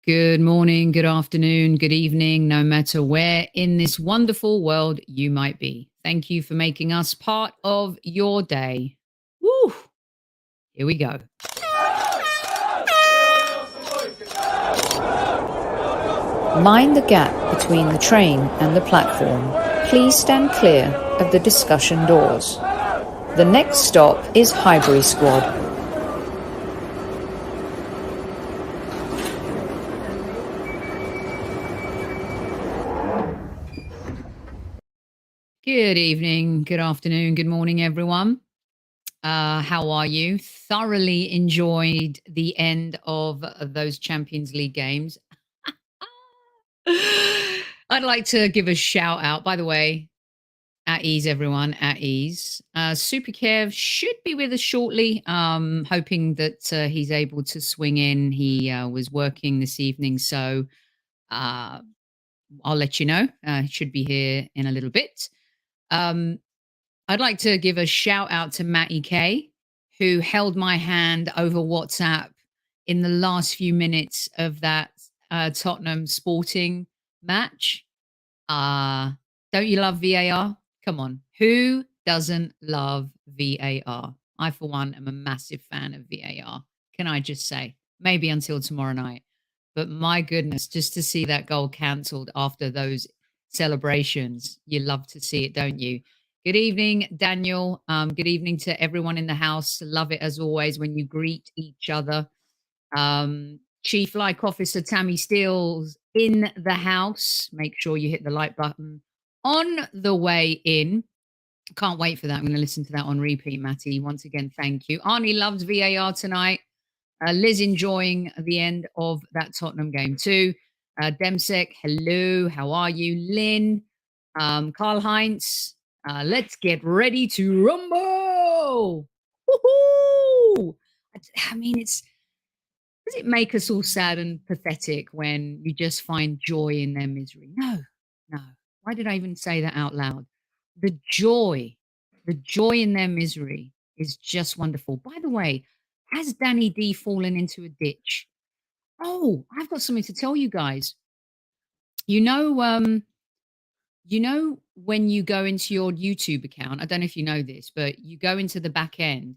Good morning, good afternoon, good evening, no matter where in this wonderful world you might be. Thank you for making us part of your day. Woo! Here we go. Mind the gap between the train and the platform. Please stand clear of the discussion doors. The next stop is Highbury Squad. Good evening, good afternoon, good morning, everyone. How are you? Thoroughly enjoyed the end of those Champions League games. I'd like to give a shout out, by the way, at ease, everyone, at ease. Super Kev should be with us shortly. Hoping that he's able to swing in. He was working this evening, so I'll let you know. He should be here in a little bit. I'd like to give a shout out to Matty K, who held my hand over WhatsApp in the last few minutes of that Tottenham Sporting match. Don't you love VAR? Come on. Who doesn't love VAR? I, for one, am a massive fan of VAR. Can I just say? Maybe until tomorrow night. But my goodness, just to see that goal cancelled after those celebrations, you love to see it, don't you? Good evening, Daniel. Good evening to everyone in the house. Love it as always when you greet each other. Chief Like Officer Tammy Steele's in the house. Make sure you hit the like button on the way in. Can't wait for that. I'm going to listen to that on repeat, Matty. Once again, thank you. Arnie loves VAR tonight. Liz enjoying the end of that Tottenham game too. Demsek, hello. How are you? Lynn, Karl Heinz. Let's get ready to rumble. Woohoo! I mean, does it make us all sad and pathetic when you just find joy in their misery? No, no. Why did I even say that out loud? The joy in their misery is just wonderful. By the way, has Danny D fallen into a ditch? Oh, I've got something to tell you guys. You know, when you go into your YouTube account, I don't know if you know this, but you go into the back end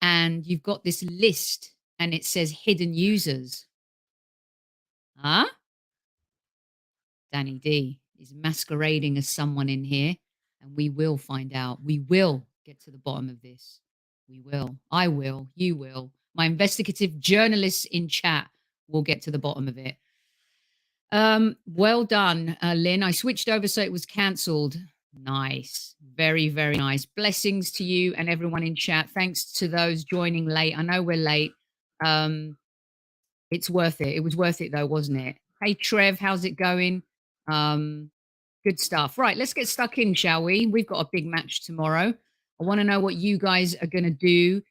and you've got this list and it says hidden users. Huh? Danny D is masquerading as someone in here, and we will find out. We will get to the bottom of this. We will. I will. You will. My investigative journalists in chat will get to the bottom of it. Well done, Lynn. I switched over so it was cancelled. Nice. Very, very nice. Blessings to you and everyone in chat. Thanks to those joining late. I know we're late. It's worth it. It was worth it though, wasn't it? Hey, Trev, how's it going? Good stuff. Right, let's get stuck in, shall we? We've got a big match tomorrow. I want to know what you guys are going to do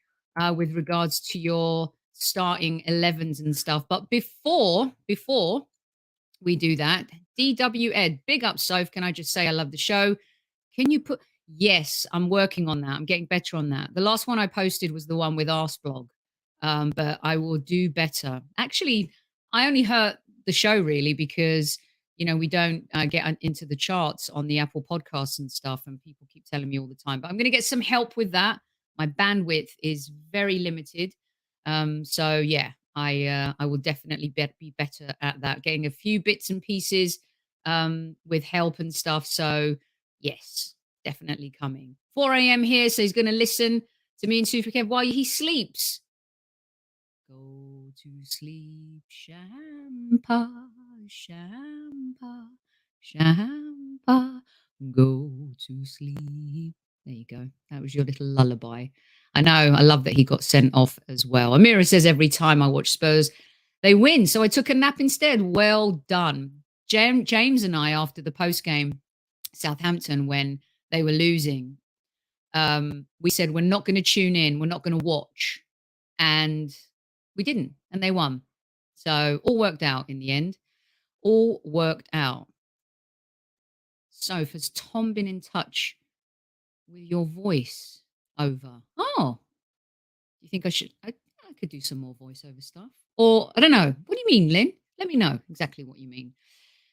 with regards to your starting 11s and stuff. But before we do that, DW Ed, big up, Soph. Can I just say I love the show? Can you put... Yes, I'm working on that. I'm getting better on that. The last one I posted was the one with Arsblog, but I will do better. Actually, I only hurt the show really because we don't get into the charts on the Apple podcasts and stuff, and people keep telling me all the time. But I'm going to get some help with that. My bandwidth is very limited, so yeah, I will definitely be better at that. Getting a few bits and pieces with help and stuff. So yes, definitely coming. 4 a.m. here, so he's going to listen to me and Super Kev while he sleeps. Go to sleep, Shampa, Shampa, Shampa. Go to sleep. There you go. That was your little lullaby. I know. I love that he got sent off as well. Amira says every time I watch Spurs, they win. So I took a nap instead. Well done. James and I, after the post-game Southampton, when they were losing, we said, we're not going to tune in. We're not going to watch. And we didn't. And they won. So all worked out in the end. All worked out. So has Tom been in touch with your voice over? Oh, do you think I could do some more voiceover stuff? Or I don't know. What do you mean, Lynn? Let me know exactly what you mean.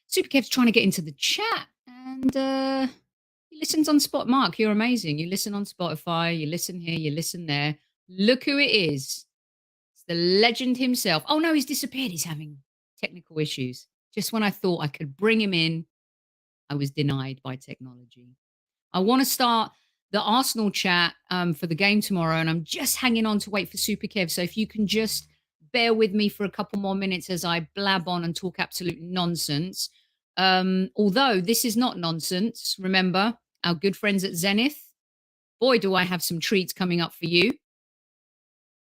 Super Kev's trying to get into the chat, and he listens on Spot. Mark, you're amazing. You listen on Spotify, you listen here, you listen there. Look who it is. It's the legend himself. Oh no, he's disappeared. He's having technical issues. Just when I thought I could bring him in, I was denied by technology. I want to start the Arsenal chat for the game tomorrow, and I'm just hanging on to wait for Super Kev. So if you can just bear with me for a couple more minutes as I blab on and talk absolute nonsense. Although this is not nonsense, remember, our good friends at ZENITH, boy, do I have some treats coming up for you.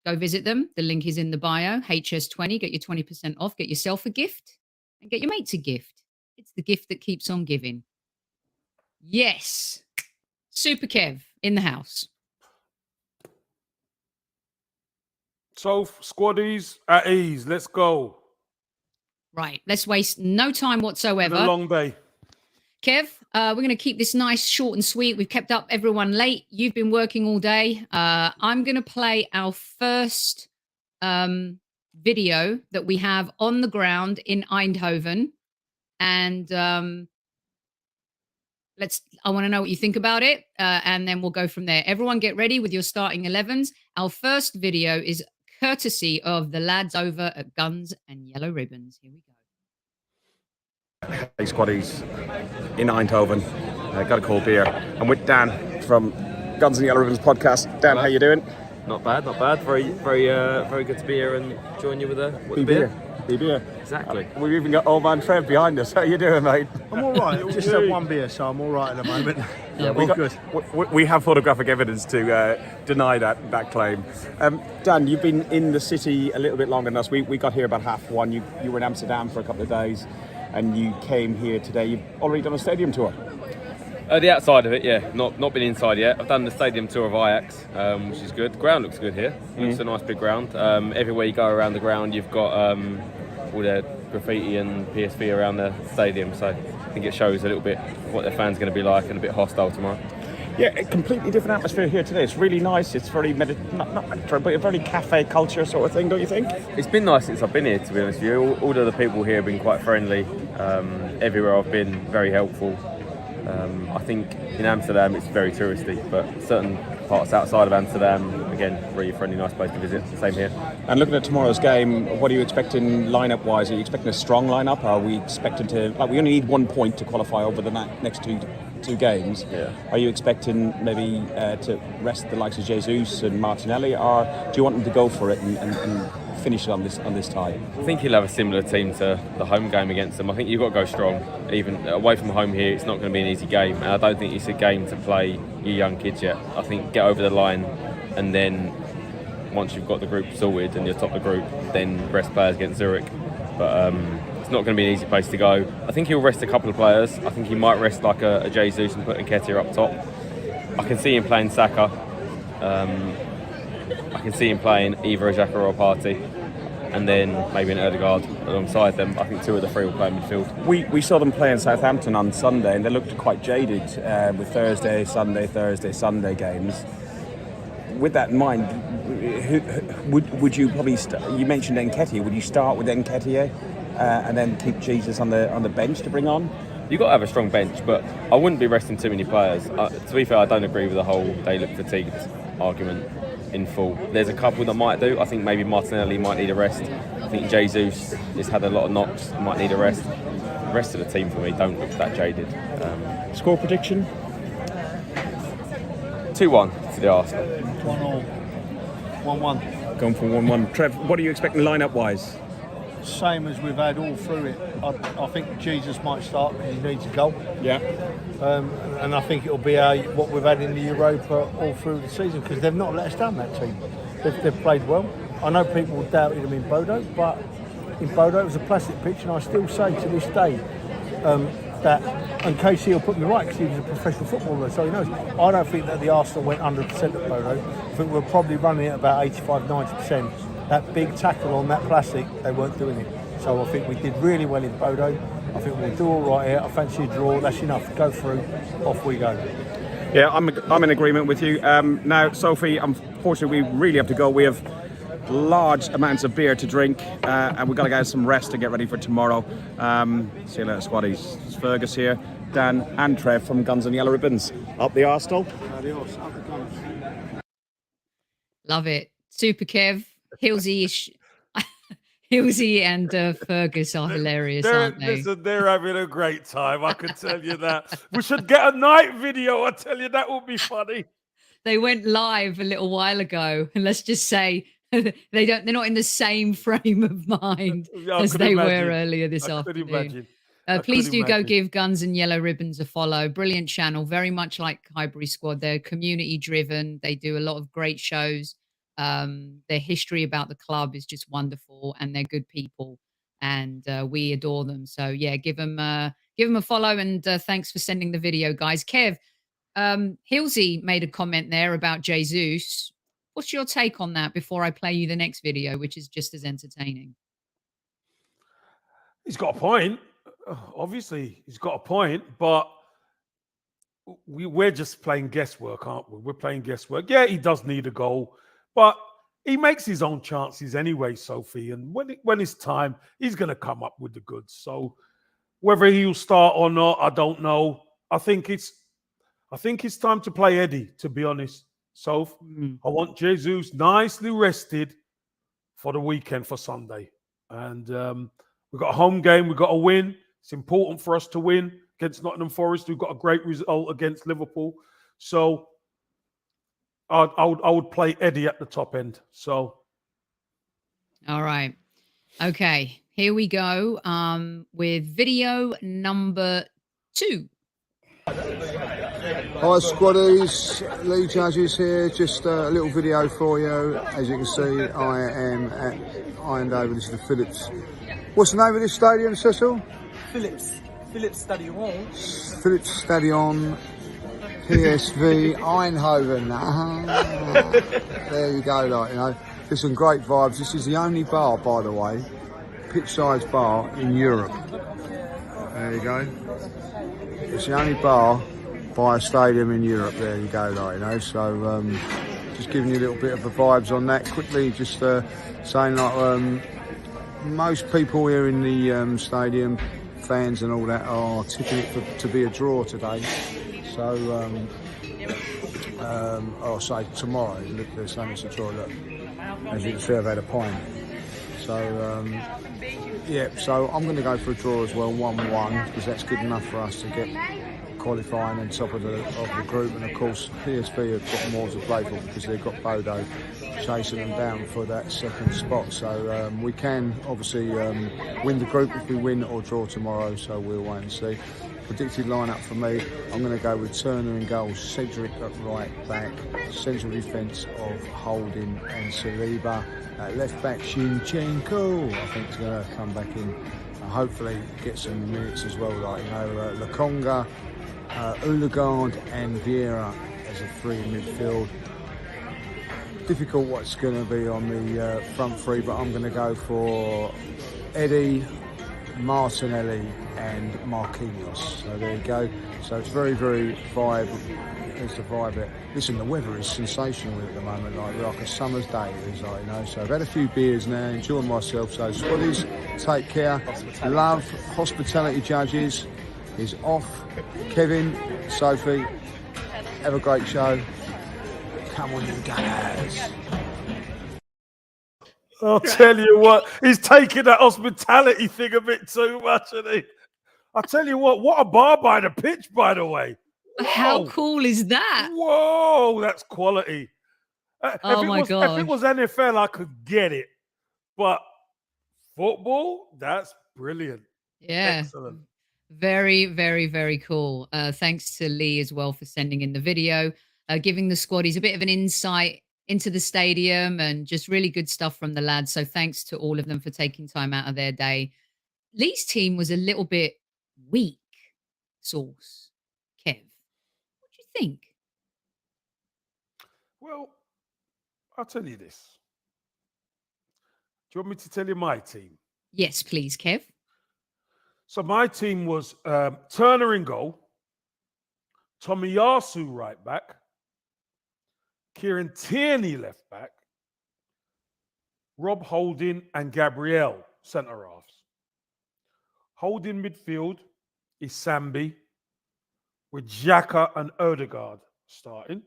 Go visit them. The link is in the bio, HS20. Get your 20% off. Get yourself a gift and get your mates a gift. It's the gift that keeps on giving. Yes. Super Kev in the house. So, squaddies at ease. Let's go. Right. Let's waste no time whatsoever. Been a long day. Kev, we're going to keep this nice, short and sweet. We've kept up everyone late. You've been working all day. I'm going to play our first video that we have on the ground in Eindhoven. And I want to know what you think about it. And then we'll go from there. Everyone get ready with your starting 11s. Our first video is courtesy of the lads over at Guns and Yellow Ribbons. Here we go. Hey squaddies, in Eindhoven, got a cold beer. I'm with Dan from Guns and Yellow Ribbons podcast. Dan, Hello. How you doing? Not bad, not bad. Very good to be here and join you with a beer. Beer. Exactly. We've even got old man Trev behind us. How you doing, mate? I'm all right. I just had one beer, so I'm all right at the moment. Yeah, all good. We have photographic evidence to deny that claim. Dan, you've been in the city a little bit longer than us. We got here about 1:30. You were in Amsterdam for a couple of days, and you came here today. You've already done a stadium tour. The outside of it, yeah. Not been inside yet. I've done the stadium tour of Ajax, which is good. The ground looks good here. It's a nice big ground. Everywhere you go around the ground, you've got all the graffiti and PSV around the stadium. So I think it shows a little bit what their fans going to be like and a bit hostile tomorrow. Yeah, a completely different atmosphere here today. It's really nice. It's very not meditative, but a very cafe culture sort of thing, don't you think? It's been nice since I've been here, to be honest with you. All of the people here have been quite friendly. Everywhere I've been, very helpful. I think in Amsterdam it's very touristy, but certain parts outside of Amsterdam, again, really friendly, nice place to visit. Same here. And looking at tomorrow's game, what are you expecting lineup-wise? Are you expecting a strong lineup? Are we expecting to? We only need 1 point to qualify over the next two games. Yeah. Are you expecting maybe to rest the likes of Jesus and Martinelli, or do you want them to go for it and finish it on this tie? I think he'll have a similar team to the home game against them. I think you've got to go strong. Even away from home here, it's not going to be an easy game, and I don't think it's a game to play your young kids yet. I think get over the line, and then once you've got the group sorted and you're top of the group, then rest players against Zurich. But it's not going to be an easy place to go. I think he'll rest a couple of players. I think he might rest like a Jesus and put Nketiah up top. I can see him playing Saka. I can see him playing either a Xhaka or a Partey, and then maybe an Ødegaard alongside them. I think 2 of the 3 will play in midfield. We saw them play in Southampton on Sunday, and they looked quite jaded with Thursday, Sunday games. With that in mind, would you probably you mentioned Nketiah? Would you start with Nketiah and then keep Jesus on the bench to bring on? You've got to have a strong bench, but I wouldn't be resting too many players. To be fair, I don't agree with the whole they look fatigued argument in full. There's a couple that might do. I think maybe Martinelli might need a rest. I think Jesus has had a lot of knocks, might need a rest. The rest of the team for me don't look that jaded. Score prediction? 2-1 to the Arsenal. 1-1. 1-1. Going for 1-1. Trev, what are you expecting lineup-wise? Same as we've had all through it. I think Jesus might start because he needs a goal. Yeah. And I think it'll be what we've had in the Europa all through the season, because they've not let us down, that team. They've played well. I know people doubted them in Bodo, but in Bodo it was a plastic pitch, and I still say to this day that, and Casey will put me right because he was a professional footballer, so he knows. I don't think that the Arsenal went 100% at Bodo. I think we're probably running at about 85-90%. That big tackle on that plastic, they weren't doing it. So I think we did really well in Bodo. I think we'll do all right here. I fancy a draw. That's enough. Go through. Off we go. Yeah, I'm in agreement with you. Now, Sophie, unfortunately, we really have to go. We have large amounts of beer to drink, and we've got to get some rest to get ready for tomorrow. See you later, squaddies. It's Fergus here, Dan and Trev from Guns and Yellow Ribbons. Up the Arsenal. Adios. Up the Gunners. Love it. Super Kev, Hilsey, Hilsey and Fergus are hilarious, aren't they? Listen, they're having a great time. I can tell you that. We should get a night video. I tell you, that would be funny. They went live a little while ago, and let's just say they're not in the same frame of mind as they were earlier this afternoon. Please do go give Guns and Yellow Ribbons a follow. Brilliant channel, very much like Highbury Squad. They're community driven. They do a lot of great shows. Their history about the club is just wonderful, and they're good people, and we adore them. So yeah, give them a follow, and thanks for sending the video, guys. Kev, Hilsey made a comment there about Jesus. What's your take on that before I play you the next video, which is just as entertaining? He's got a point. Obviously, he's got a point, but we're just playing guesswork, aren't we? We're playing guesswork. Yeah, he does need a goal, but he makes his own chances anyway, Sophie. And when it's time, he's going to come up with the goods. So whether he'll start or not, I don't know. I think it's time to play Eddie, to be honest. So I want Jesus nicely rested for the weekend, for Sunday. And we've got a home game. We've got to win. It's important for us to win against Nottingham Forest. We've got a great result against Liverpool. So I would play Eddie at the top end. So. All right. Okay. Here we go with video number 2. Hi squaddies, Lee Judges here, just a little video for you. As you can see, I am at Eindhoven. This is the Philips. What's the name of this stadium, Cecil? Philips Stadion. Philips Stadion, PSV Eindhoven. There you go, like, you know. There's some great vibes. This is the only bar, by the way, pitch-sized bar in Europe. There you go. It's the only bar by a stadium in Europe. There you go, like, you know. So just giving you a little bit of the vibes on that quickly. Just saying, like, most people here in the stadium, fans and all that, are tipping it to be a draw today. So I'll say tomorrow. Look, they're saying it's a draw. Look, as you can see, I've had a pint. So yeah, so I'm going to go for a draw as well, 1-1, because that's good enough for us to get qualifying on top of the group. And of course, PSV have got more to play for because they've got Bodo chasing them down for that second spot. So we can obviously win the group if we win or draw tomorrow. So we'll wait and see. Predicted lineup for me, I'm going to go with Turner in goal, Cedric at right back, central defence of Holding and Saliba. Left back Shinchenko, I think, is going to come back in. Hopefully get some minutes as well, like, you know, Lakonga, Odegaard and Vieira as a 3 in midfield. Difficult what's going to be on the front 3, but I'm going to go for Eddie, Martinelli and Marquinhos. So there you go. So it's very, very vibe. There's the vibe there. Listen, the weather is sensational at the moment, like a summer's day. It's like, you know. So I've had a few beers now, enjoying myself. So squaddies, take care. Love, Hospitality Judges is off. Kevin, Sophie, have a great show. Come on, you Gunners. I'll tell you what, he's taking that hospitality thing a bit too much, isn't he? I'll tell you what a bar by the pitch, by the way. Whoa. How cool is that? Whoa, that's quality. Oh my God. If it was NFL, I could get it. But football, that's brilliant. Yeah. Excellent. Very, very, very cool. Thanks to Lee as well for sending in the video, giving the squaddies a bit of an insight into the stadium, and just really good stuff from the lads. So thanks to all of them for taking time out of their day. Lee's team was a little bit weak, Sauce. Kev, what do you think? Well, I'll tell you this. Do you want me to tell you my team? Yes, please, Kev. So my team was Turner in goal, Tomiyasu right back, Kieran Tierney left back, Rob Holding and Gabriel, centre halves. Holding midfield is Sambi, with Xhaka and Odegaard starting.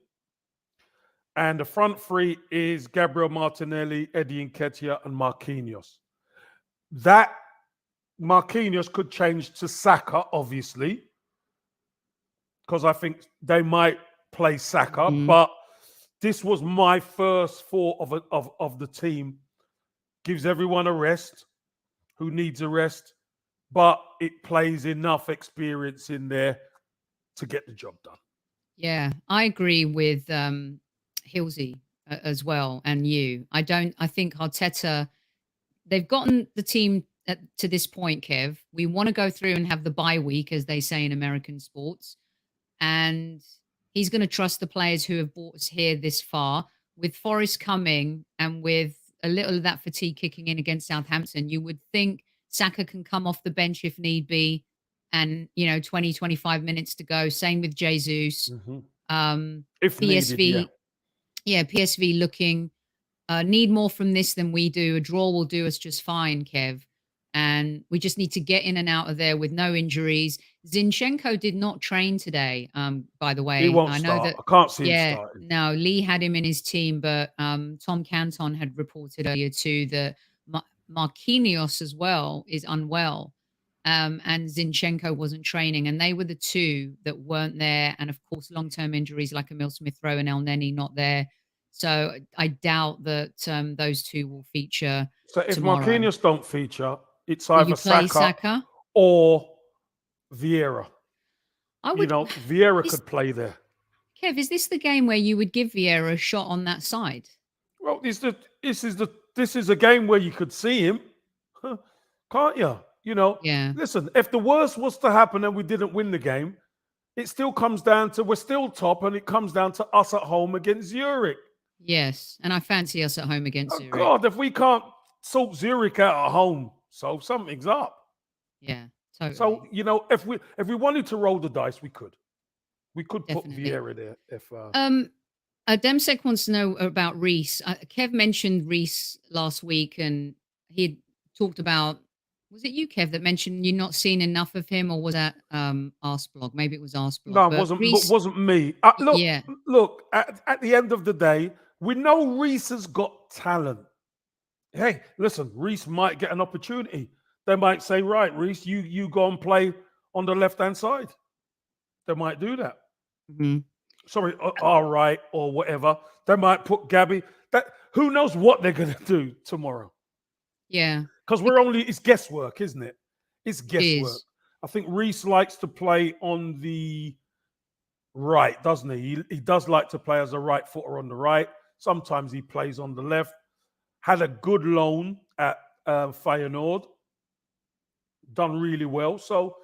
And the front three is Gabriel Martinelli, Eddie Nketiah, and Marquinhos. That Marquinhos could change to Saka, obviously, because I think they might play Saka. But this was my first thought of the team. Gives everyone a rest who needs a rest, but it plays enough experience in there to get the job done. Yeah, I agree with Hilsey as well, and you. I think Arteta, they've gotten the team to this point, Kev. We want to go through and have the bye week, as they say in American sports. And he's going to trust the players who have brought us here this far. With Forest coming and with a little of that fatigue kicking in against Southampton, you would think Saka can come off the bench if need be. And, 20, 25 minutes to go. Same with Jesus. If PSV, needed, yeah. PSV looking need more from this than we do. A draw will do us just fine, Kev. And we just need to get in and out of there with no injuries. Zinchenko did not train today, by the way. He won't I know start. that. I can't see him Yeah, starting. no, Lee had him in his team, but Tom Canton had reported earlier too that Marquinhos as well is unwell. And Zinchenko wasn't training, and they were the two that weren't there. And of course, long-term injuries like Emil Smith-Rowe and El Neni not there. So I doubt that those two will feature So if tomorrow. Marquinhos don't feature, it's Will you either play Saka Saka? or Vieira. I would. Vieira could play there. Kev, is this the game where you would give Vieira a shot on that side? Well, this is a game where you could see him, can't you? Yeah. Listen, if the worst was to happen and we didn't win the game, it still comes down to we're still top, and it comes down to us at home against Zurich. Yes, and I fancy us at home against Zurich. God, if we can't sort Zurich out at home, so something's up. Yeah, totally. So if we wanted to roll the dice, we could. We could Definitely. put Vieira there. If Demsek wants to know about Reece. Kev mentioned Reece last week, and he had talked about. Was it you, Kev, that mentioned you're not seeing enough of him, or was that Arseblog? Maybe it was Arseblog. No, it wasn't me. Look. At the end of the day, we know Reece has got talent. Hey, listen, Reece might get an opportunity. They might say, right, Reece, you go and play on the left-hand side. They might do that. Sorry, all right, or whatever. They might put Gabby. Who knows what they're going to do tomorrow? Yeah. Because it's guesswork, isn't it? It's guesswork. I think Reece likes to play on the right, doesn't he? He does like to play as a right footer on the right. Sometimes he plays on the left. Had a good loan at Feyenoord. Done really well. So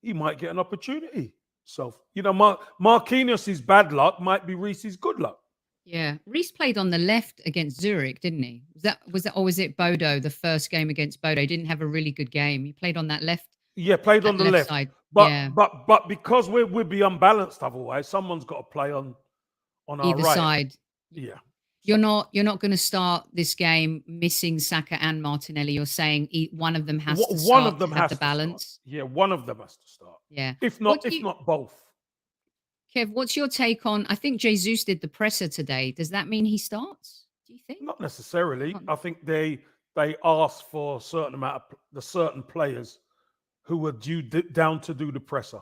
he might get an opportunity. So, Marquinhos' bad luck might be Reece's good luck. Yeah, Reece played on the left against Zurich, didn't he? Was that, or was it Bodo? The first game against Bodo, he didn't have a really good game. He played on that left. Yeah, played on the left side. But because we'd be unbalanced otherwise, someone's got to play on our Either right side. Yeah, you're not going to start this game missing Saka and Martinelli. You're saying one of them has to start. One of them has the to balance. Start. Yeah, one of them has to start. Yeah, if not both. Kev, what's your take on? I think Jesus did the presser today. Does that mean he starts? Do you think? Not necessarily. I think they asked for a certain amount of the certain players who were due down to do the presser,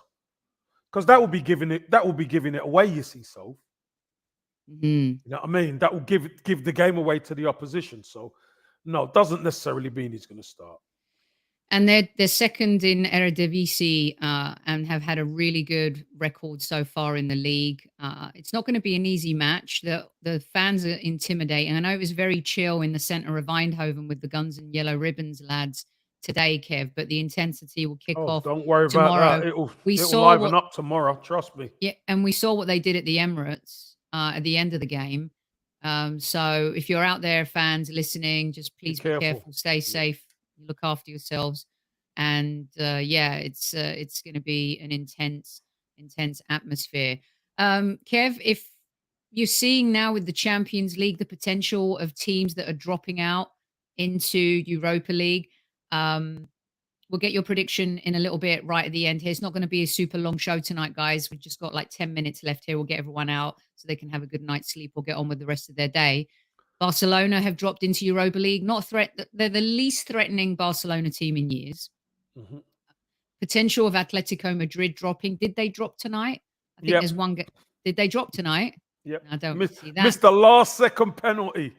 because that will be giving it away. You see, so you know what I mean. That will give the game away to the opposition. So no, it doesn't necessarily mean he's going to start. And they're second in Eredivisie and have had a really good record so far in the league. It's not going to be an easy match. The fans are intimidating. I know it was very chill in the centre of Eindhoven with the guns and yellow ribbons lads today, Kev, but the intensity will kick off. Don't worry tomorrow. about that. It'll liven up tomorrow. Trust me. Yeah, and we saw what they did at the Emirates at the end of the game. So if you're out there, fans listening, just please be careful, stay safe. Look after yourselves, and it's going to be an intense atmosphere. Kev, if you're seeing now with the Champions League the potential of teams that are dropping out into Europa League. We'll get your prediction in a little bit right at the end here. It's not going to be a super long show tonight, guys. We've just got like 10 minutes left here. We'll get everyone out so they can have a good night's sleep or get on with the rest of their day. Barcelona have dropped into Europa League. Not a threat. They're the least threatening Barcelona team in years. Mm-hmm. Potential of Atletico Madrid dropping. Did they drop tonight? I think there's one. Did they drop tonight? Yep. I don't see that. Missed the last second penalty.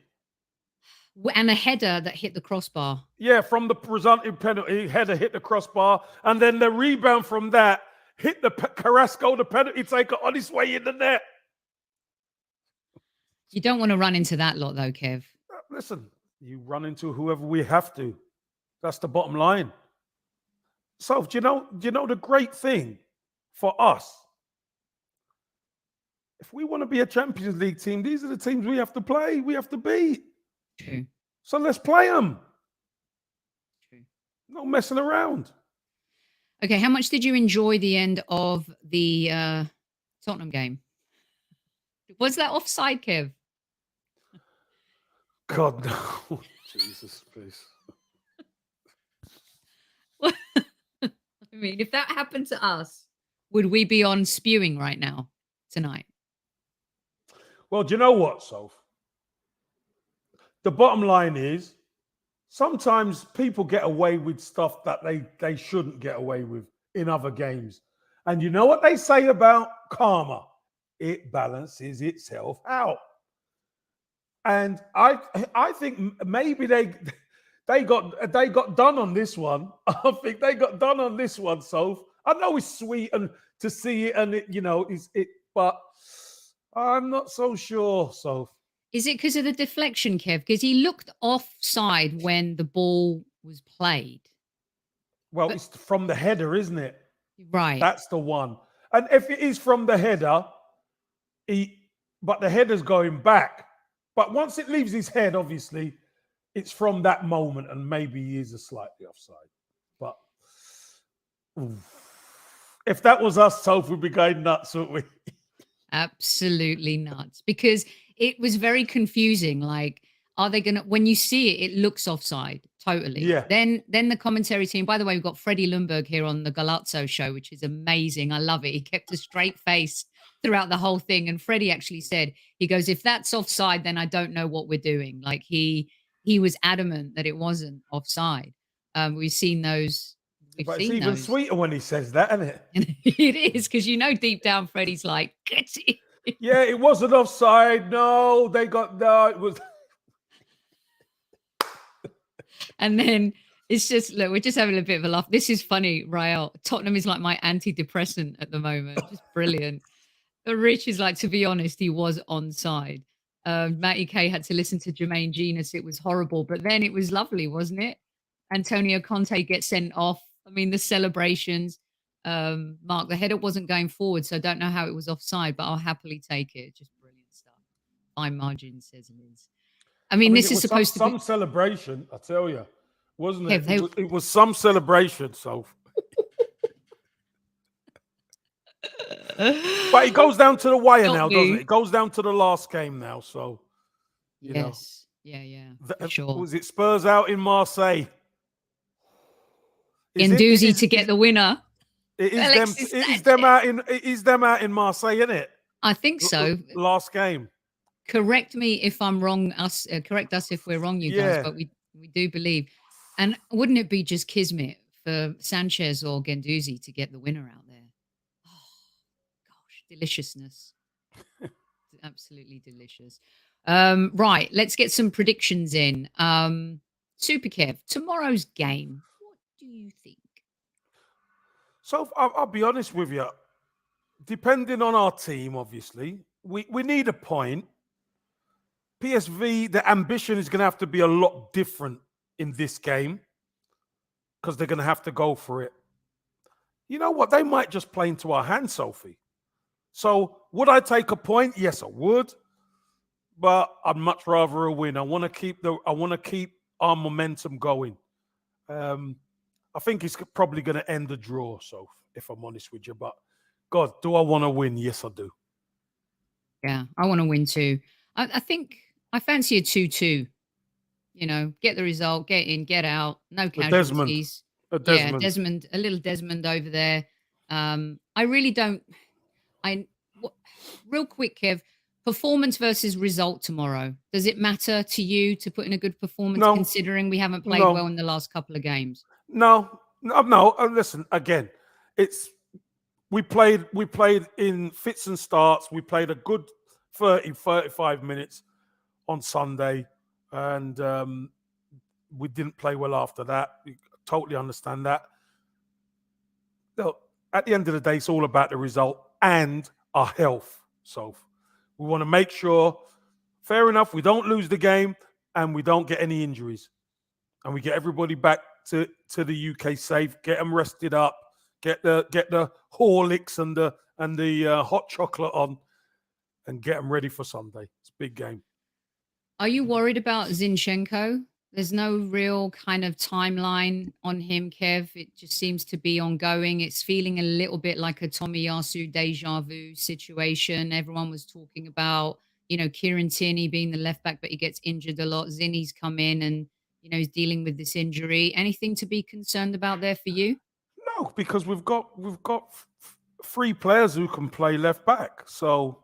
And a header that hit the crossbar. Yeah, from the presumptive penalty, header hit the crossbar, and then the rebound from that hit the Carrasco, the penalty taker, on his way in the net. You don't want to run into that lot, though, Kev. Listen, you run into whoever we have to. That's the bottom line. So, do you know the great thing for us? If we want to be a Champions League team, these are the teams we have to play. We have to beat. True. So let's play them. True. No messing around. Okay, how much did you enjoy the end of the Tottenham game? Was that offside, Kev? God, no. Jesus, please. I mean, if that happened to us, would we be on spewing right now, tonight? Well, do you know what, Soph? The bottom line is, sometimes people get away with stuff that they shouldn't get away with in other games. And you know what they say about karma? It balances itself out. And I think maybe they got done on this one. I think they got done on this one, Soph. I know it's sweet and to see it, and but I'm not so sure, Soph. Is it because of the deflection, Kev? Because he looked offside when the ball was played. Well, it's from the header, isn't it? Right. That's the one. And if it is from the header, but the header's going back. But once it leaves his head, obviously, it's from that moment, and maybe he is a slightly offside. But if that was us, Soph, we'd be going nuts, wouldn't we? Absolutely nuts. Because it was very confusing. Like, are they going to, when you see it, it looks offside. Totally. Yeah. Then the commentary team, by the way, we've got Freddie Lundberg here on the Galazzo show, which is amazing. I love it. He kept a straight face throughout the whole thing. And Freddie actually said, he goes, if that's offside, then I don't know what we're doing. Like he was adamant that it wasn't offside. We've seen those. But it's even sweeter when he says that, isn't it? It is, because deep down, Freddie's like, get it. Yeah, it wasn't offside. No, it was. And then it's just, look, we're just having a bit of a laugh. This is funny, Rael. Tottenham is like my antidepressant at the moment. Just brilliant. But Rich is like, to be honest, he was onside. Matty K had to listen to Jermaine Genius. It was horrible, but then it was lovely, wasn't it? Antonio Conte gets sent off. I mean, the celebrations. Mark, the header wasn't going forward, so I don't know how it was offside, but I'll happily take it. Just brilliant stuff. Fine margin, says Liz. I mean, this is supposed to be some celebration, I tell you, wasn't it? Yeah, It was some celebration, so. But it goes down to the wire now, doesn't it? It goes down to the last game now, so. You know. Yeah, for sure. Was it Spurs out in Marseille? Guendouzi to get the winner. It is them out in Marseille, isn't it? I think so. Last game. Correct me if I'm wrong. Correct us if we're wrong, you guys. But we do believe. And wouldn't it be just kismet for Sanchez or Guendouzi to get the winner out there? Oh, gosh, deliciousness. Absolutely delicious. Right, let's get some predictions in. Super Kev, tomorrow's game. What do you think? So I'll be honest with you. Depending on our team, obviously, we need a point. PSV, the ambition is going to have to be a lot different in this game because they're going to have to go for it. You know what? They might just play into our hands, Sophie. So would I take a point? Yes, I would. But I'd much rather a win. I want to keep our momentum going. I think it's probably going to end the draw, so if I'm honest with you. But God, do I want to win? Yes, I do. Yeah, I want to win too. I think I fancy a 2-2. Get the result, get in, get out, no Desmond. casualties. Desmond. Yeah, Desmond, a little Desmond over there. I really don't. Real quick, Kev, performance versus result tomorrow. Does it matter to you to put in a good performance No. considering we haven't played No. well in the last couple of games? No. Listen, again, we played in fits and starts. We played a good 35 minutes on Sunday, and we didn't play well after that. We totally understand that. Look, at the end of the day, it's all about the result and our health. So we want to make sure, fair enough, we don't lose the game and we don't get any injuries, and we get everybody back to the UK safe, get them rested up, get the Horlicks and the hot chocolate on, and get them ready for Sunday. It's a big game. Are you worried about Zinchenko? There's no real kind of timeline on him, Kev. It just seems to be ongoing. It's feeling a little bit like a Tomiyasu deja vu situation. Everyone was talking about, Kieran Tierney being the left back, but he gets injured a lot. Zinny's come in and, he's dealing with this injury. Anything to be concerned about there for you? No, because we've got 3 players who can play left back. So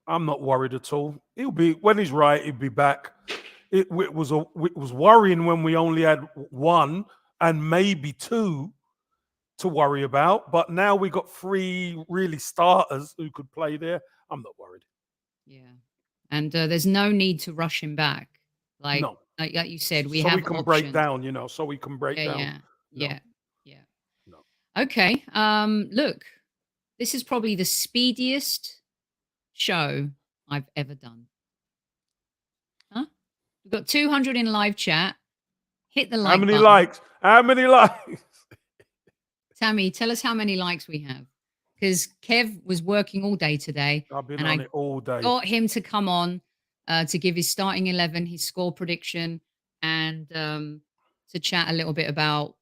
I'm not worried at all. When he's right, he'll be back. It was worrying when we only had 1 and maybe 2 to worry about, but now we got 3 really starters who could play there. I'm not worried. Yeah, and there's no need to rush him back. Like you said, we have. So we can break down, So we can break down. Yeah. No. Okay. Look, this is probably the speediest show I've ever done. We've got 200 in live chat. Hit the like button. How many likes? Tammy, tell us how many likes we have. Because Kev was working all day today. I've been on it all day. Got him to come on to give his starting 11, his score prediction, and to chat a little bit about,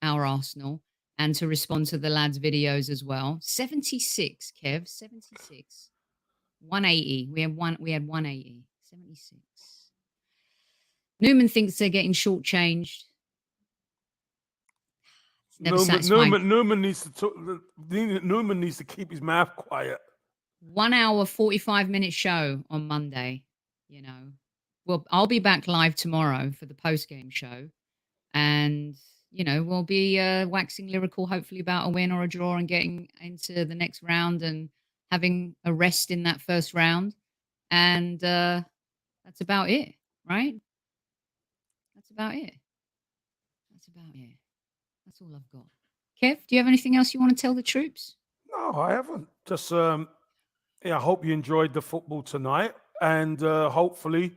our Arsenal, and to respond to the lads' videos as well. 76, Kev, 76. 180. We had 180. 76. Newman thinks they're getting shortchanged. Newman needs to keep his mouth quiet. 1 hour, 45-minute show on Monday. Well, I'll be back live tomorrow for the post-game show, and we'll be waxing lyrical, hopefully about a win or a draw and getting into the next round and having a rest in that first round, and that's about it, right? That's about it. That's all I've got. Kev, do you have anything else you want to tell the troops? No, I haven't. Just, I hope you enjoyed the football tonight, and hopefully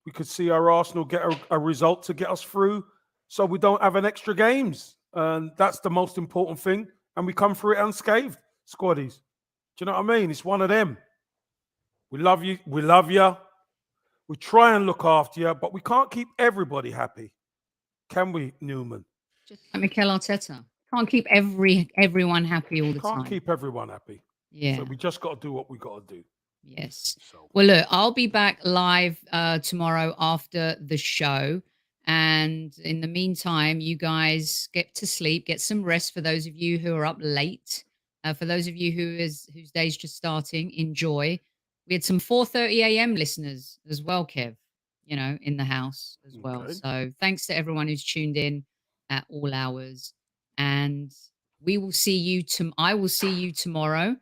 we could see our Arsenal get a result to get us through so we don't have an extra games. And that's the most important thing. And we come through it unscathed, squaddies. Do you know what I mean? It's one of them. We love you. We love you. We try and look after you, but we can't keep everybody happy. Can we, Newman? Just like Mikel Arteta. Can't keep everyone happy all the time. Can't keep everyone happy. Yeah. So we just got to do what we got to do. Yes. Well, look, I'll be back live tomorrow after the show. And in the meantime, you guys get to sleep, get some rest for those of you who are up late. For those of you whose day's just starting, enjoy. We had some 4:30 a.m. listeners as well, Kev, in the house as well. Okay. So thanks to everyone who's tuned in at all hours. And we will see you I will see you tomorrow.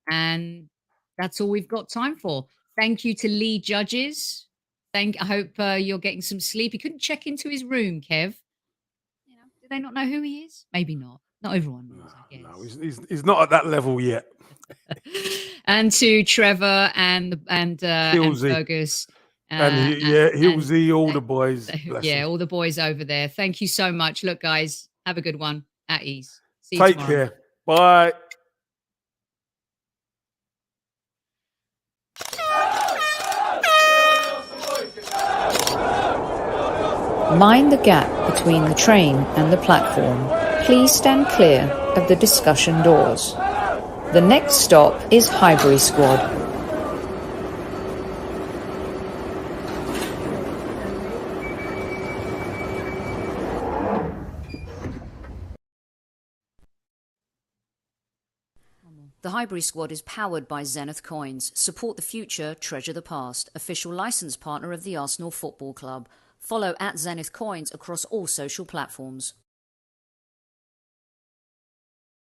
And that's all we've got time for. Thank you to Lee Judges. I hope you're getting some sleep. He couldn't check into his room, Kev. Do they not know who he is? Maybe not. Not everyone knows, I guess. No, he's not at that level yet. And to Trevor and Fergus. Hilsey, all the boys. Yeah, all the boys over there. Thank you so much. Look, guys, have a good one. At ease. See you Take tomorrow. care. Bye. Mind the gap between the train and the platform. Please stand clear of the discussion doors. The next stop is Highbury Squad. The Highbury Squad is powered by ZENITH Coins. Support the future, treasure the past. Official licence partner of the Arsenal Football Club. Follow @ZENITH Coins across all social platforms.